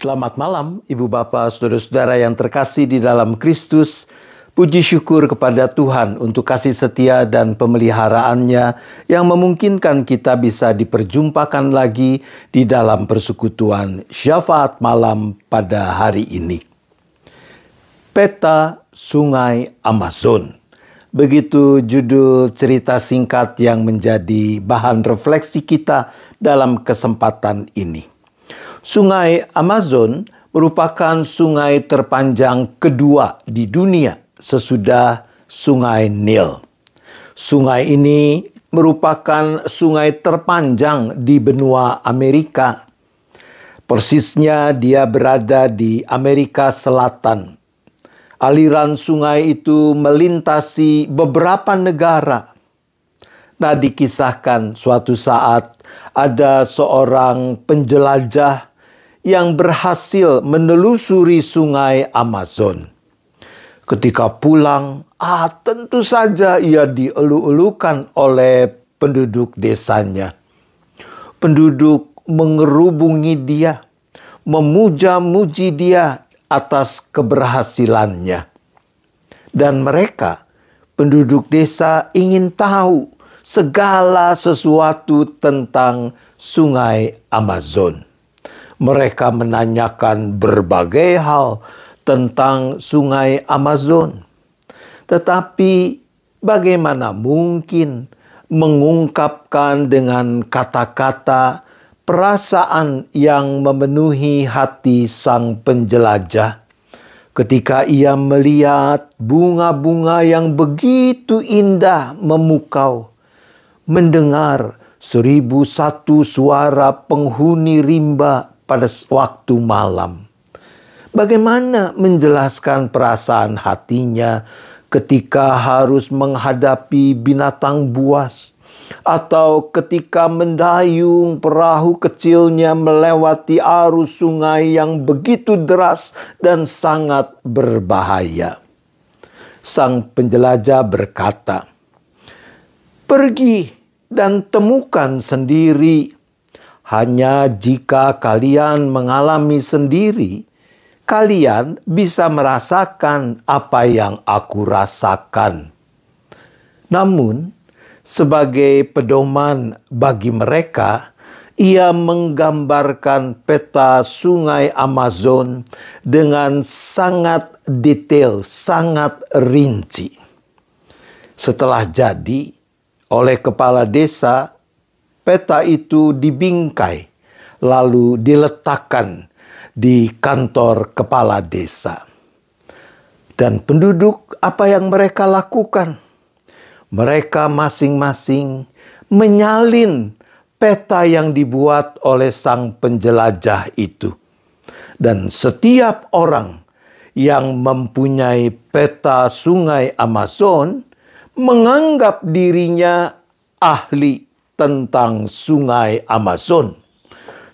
Selamat malam, Ibu Bapak, Saudara-saudara yang terkasih di dalam Kristus. Puji syukur kepada Tuhan untuk kasih setia dan pemeliharaannya yang memungkinkan kita bisa diperjumpakan lagi di dalam persekutuan syafaat malam pada hari ini. Peta Sungai Amazon. Begitu judul cerita singkat yang menjadi bahan refleksi kita dalam kesempatan ini. Sungai Amazon merupakan sungai terpanjang kedua di dunia sesudah Sungai Nil. Sungai ini merupakan sungai terpanjang di benua Amerika. Persisnya dia berada di Amerika Selatan. Aliran sungai itu melintasi beberapa negara. Nah, dikisahkan suatu saat ada seorang penjelajah yang berhasil menelusuri sungai Amazon. Ketika pulang, tentu saja ia dielu-elukan oleh penduduk desanya. Penduduk mengerubungi dia, memuja-muji dia atas keberhasilannya. Dan mereka, penduduk desa, ingin tahu segala sesuatu tentang sungai Amazon. Mereka menanyakan berbagai hal tentang sungai Amazon. Tetapi bagaimana mungkin mengungkapkan dengan kata-kata perasaan yang memenuhi hati sang penjelajah ketika ia melihat bunga-bunga yang begitu indah memukau, mendengar 1001 suara penghuni rimba pada waktu malam. Bagaimana menjelaskan perasaan hatinya ketika harus menghadapi binatang buas, atau ketika mendayung perahu kecilnya melewati arus sungai yang begitu deras dan sangat berbahaya. Sang penjelajah berkata, "Pergi dan temukan sendiri. Hanya jika kalian mengalami sendiri, kalian bisa merasakan apa yang aku rasakan." Namun, sebagai pedoman bagi mereka, ia menggambarkan peta sungai Amazon dengan sangat detail, sangat rinci. Setelah jadi, oleh kepala desa, peta itu dibingkai, lalu diletakkan di kantor kepala desa. Dan penduduk, apa yang mereka lakukan? Mereka masing-masing menyalin peta yang dibuat oleh sang penjelajah itu. Dan setiap orang yang mempunyai peta sungai Amazon menganggap dirinya ahli tentang sungai Amazon.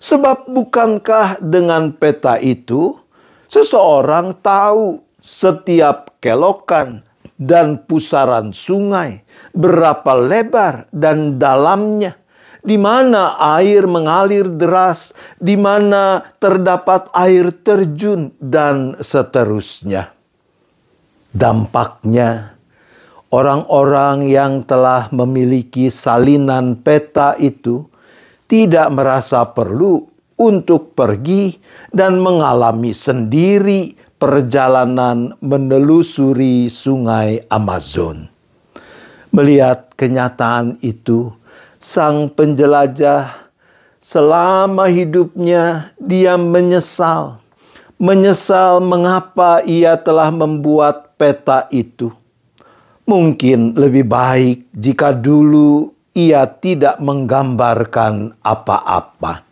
Sebab bukankah dengan peta itu seseorang tahu setiap kelokan dan pusaran sungai, berapa lebar dan dalamnya, di mana air mengalir deras, di mana terdapat air terjun, dan seterusnya. Dampaknya, orang-orang yang telah memiliki salinan peta itu tidak merasa perlu untuk pergi dan mengalami sendiri perjalanan menelusuri sungai Amazon. Melihat kenyataan itu, sang penjelajah selama hidupnya dia menyesal mengapa ia telah membuat peta itu. Mungkin lebih baik jika dulu ia tidak menggambarkan apa-apa.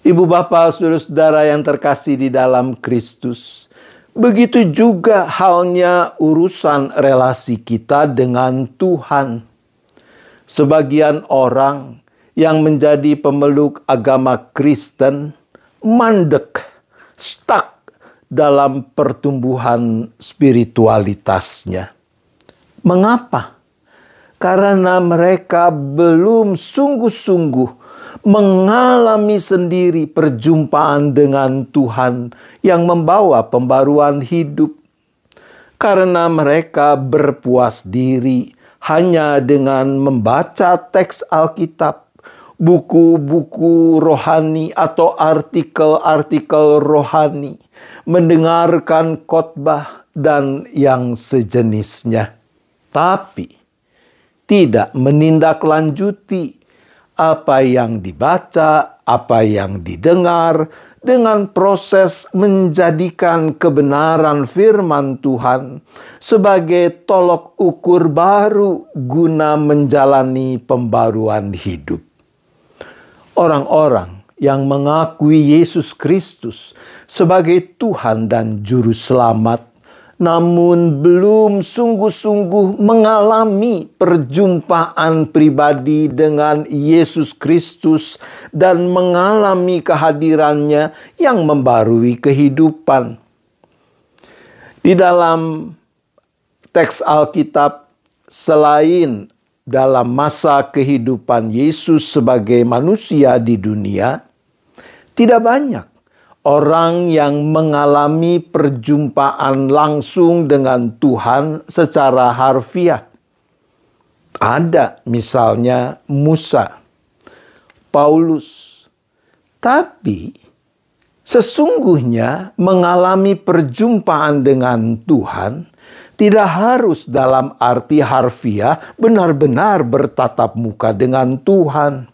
Ibu Bapak, Saudara-saudara yang terkasih di dalam Kristus, begitu juga halnya urusan relasi kita dengan Tuhan. Sebagian orang yang menjadi pemeluk agama Kristen mandek, stuck dalam pertumbuhan spiritualitasnya. Mengapa? Karena mereka belum sungguh-sungguh mengalami sendiri perjumpaan dengan Tuhan yang membawa pembaruan hidup. Karena mereka berpuas diri hanya dengan membaca teks Alkitab, buku-buku rohani atau artikel-artikel rohani, mendengarkan khotbah dan yang sejenisnya. Tapi tidak menindaklanjuti apa yang dibaca, apa yang didengar, dengan proses menjadikan kebenaran firman Tuhan sebagai tolok ukur baru guna menjalani pembaruan hidup. Orang-orang yang mengakui Yesus Kristus sebagai Tuhan dan Juru Selamat, namun belum sungguh-sungguh mengalami perjumpaan pribadi dengan Yesus Kristus dan mengalami kehadirannya yang membarui kehidupan. Di dalam teks Alkitab, selain dalam masa kehidupan Yesus sebagai manusia di dunia, tidak banyak orang yang mengalami perjumpaan langsung dengan Tuhan secara harfiah. Ada misalnya Musa, Paulus. Tapi sesungguhnya mengalami perjumpaan dengan Tuhan tidak harus dalam arti harfiah benar-benar bertatap muka dengan Tuhan.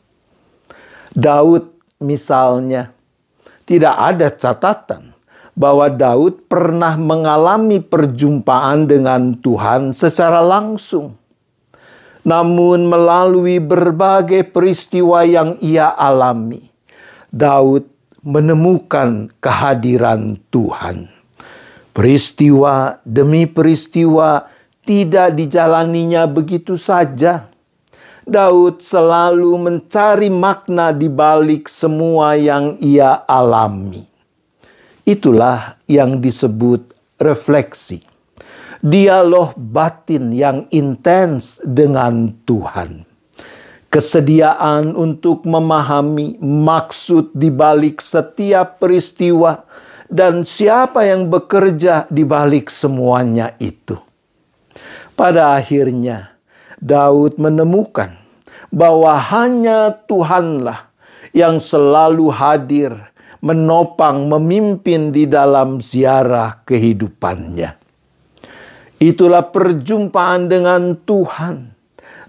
Daud misalnya, tidak ada catatan bahwa Daud pernah mengalami perjumpaan dengan Tuhan secara langsung. Namun melalui berbagai peristiwa yang ia alami, Daud menemukan kehadiran Tuhan. Peristiwa demi peristiwa tidak dijalaninya begitu saja. Daud selalu mencari makna di balik semua yang ia alami. Itulah yang disebut refleksi. Dialog batin yang intens dengan Tuhan. Kesediaan untuk memahami maksud di balik setiap peristiwa dan siapa yang bekerja di balik semuanya itu. Pada akhirnya, Daud menemukan bahwa hanya Tuhanlah yang selalu hadir, menopang, memimpin di dalam ziarah kehidupannya. Itulah perjumpaan dengan Tuhan,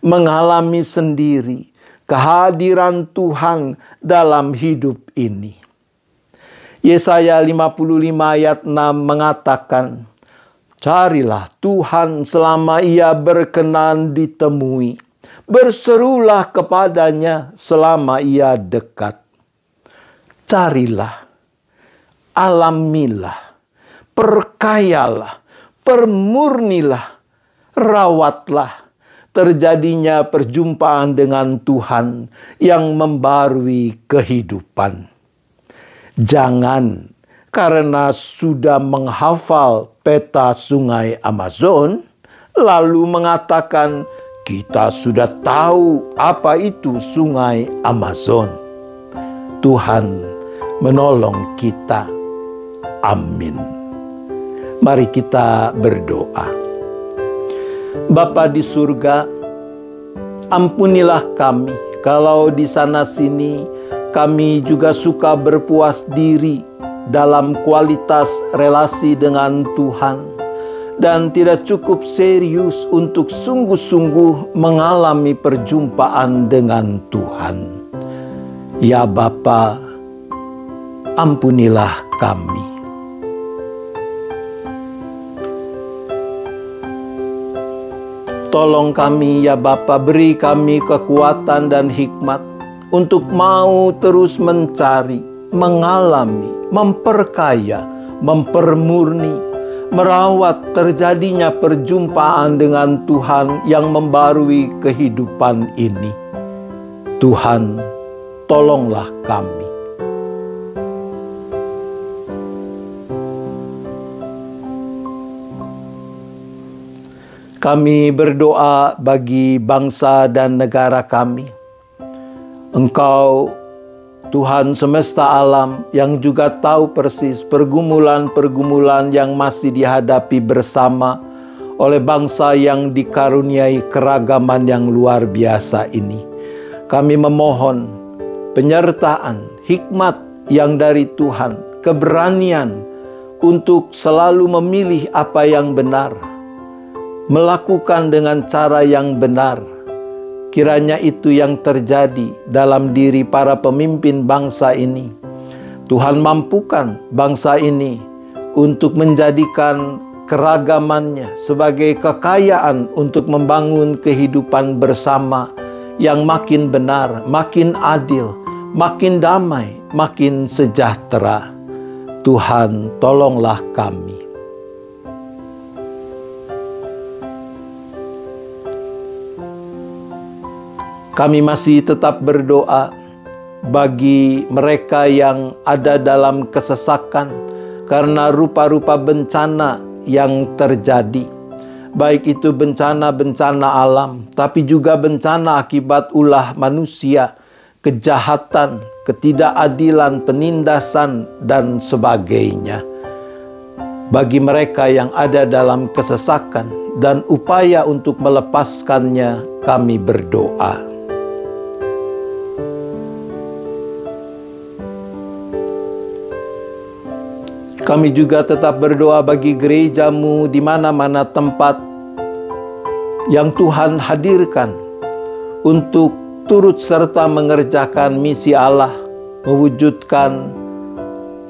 mengalami sendiri kehadiran Tuhan dalam hidup ini. Yesaya 55 ayat 6 mengatakan, "Carilah Tuhan selama ia berkenan ditemui. Berserulah kepadanya selama ia dekat." Carilah, alamilah, perkayalah, permurnilah, rawatlah terjadinya perjumpaan dengan Tuhan yang membarui kehidupan. Jangan karena sudah menghafal peta sungai Amazon, lalu mengatakan kita sudah tahu apa itu sungai Amazon. Tuhan menolong kita. Amin. Mari kita berdoa. Bapa di surga, ampunilah kami kalau di sana sini kami juga suka berpuas diri dalam kualitas relasi dengan Tuhan dan tidak cukup serius untuk sungguh-sungguh mengalami perjumpaan dengan Tuhan. Ya Bapa, ampunilah kami. Tolong kami ya Bapa, beri kami kekuatan dan hikmat untuk mau terus mencari, mengalami, memperkaya, mempermurni, merawat terjadinya perjumpaan dengan Tuhan yang membarui kehidupan ini. Tuhan, tolonglah kami. Kami berdoa bagi bangsa dan negara kami. Engkau Tuhan semesta alam yang juga tahu persis pergumulan-pergumulan yang masih dihadapi bersama oleh bangsa yang dikaruniai keragaman yang luar biasa ini. Kami memohon penyertaan, hikmat yang dari Tuhan, keberanian untuk selalu memilih apa yang benar, melakukan dengan cara yang benar. Kiranya itu yang terjadi dalam diri para pemimpin bangsa ini. Tuhan mampukan bangsa ini untuk menjadikan keragamannya sebagai kekayaan untuk membangun kehidupan bersama yang makin benar, makin adil, makin damai, makin sejahtera. Tuhan, tolonglah kami. Kami masih tetap berdoa bagi mereka yang ada dalam kesesakan karena rupa-rupa bencana yang terjadi. Baik itu bencana-bencana alam, tapi juga bencana akibat ulah manusia, kejahatan, ketidakadilan, penindasan, dan sebagainya. Bagi mereka yang ada dalam kesesakan dan upaya untuk melepaskannya, kami berdoa. Kami juga tetap berdoa bagi gerejamu di mana-mana tempat yang Tuhan hadirkan untuk turut serta mengerjakan misi Allah, mewujudkan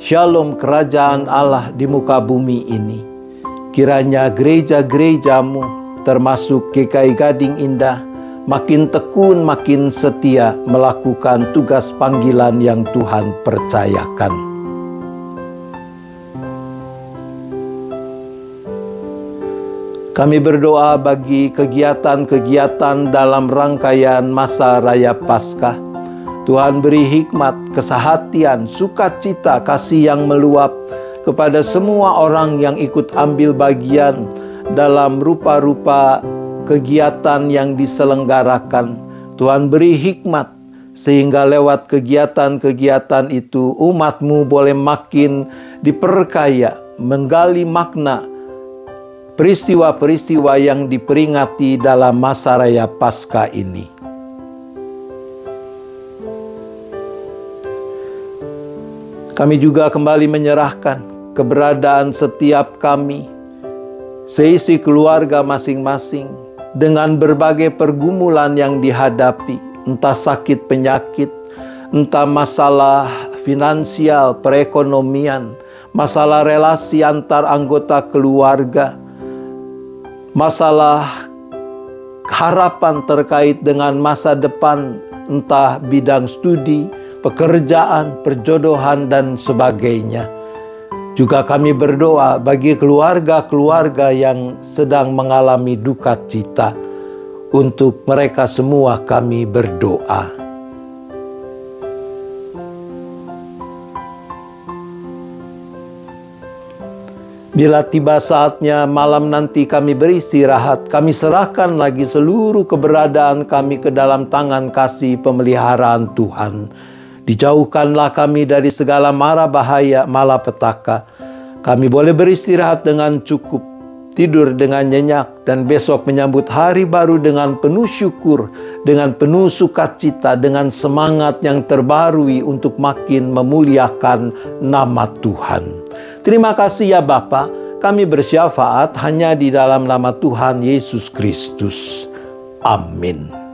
shalom kerajaan Allah di muka bumi ini. Kiranya gereja-gerejamu termasuk GKI Gading Indah makin tekun, makin setia melakukan tugas panggilan yang Tuhan percayakan. Kami berdoa bagi kegiatan-kegiatan dalam rangkaian masa Raya Paskah. Tuhan beri hikmat, kesehatian, sukacita, kasih yang meluap kepada semua orang yang ikut ambil bagian dalam rupa-rupa kegiatan yang diselenggarakan. Tuhan beri hikmat sehingga lewat kegiatan-kegiatan itu umat-Mu boleh makin diperkaya, menggali makna peristiwa-peristiwa yang diperingati dalam masa Raya Paskah ini. Kami juga kembali menyerahkan keberadaan setiap kami, seisi keluarga masing-masing, dengan berbagai pergumulan yang dihadapi, entah sakit penyakit, entah masalah finansial, perekonomian, masalah relasi antar anggota keluarga, masalah harapan terkait dengan masa depan, entah bidang studi, pekerjaan, perjodohan, dan sebagainya. Juga kami berdoa bagi keluarga-keluarga yang sedang mengalami duka cita. Untuk mereka semua kami berdoa. Bila tiba saatnya malam nanti kami beristirahat, kami serahkan lagi seluruh keberadaan kami ke dalam tangan kasih pemeliharaan Tuhan. Dijauhkanlah kami dari segala mara bahaya, malapetaka. Kami boleh beristirahat dengan cukup, tidur dengan nyenyak, dan besok menyambut hari baru dengan penuh syukur, dengan penuh sukacita, dengan semangat yang terbarui untuk makin memuliakan nama Tuhan. Terima kasih ya Bapa, kami bersyafaat hanya di dalam nama Tuhan Yesus Kristus. Amin.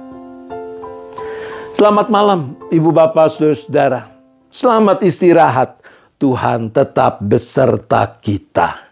Selamat malam Ibu Bapak Saudara-saudara. Selamat istirahat. Tuhan tetap beserta kita.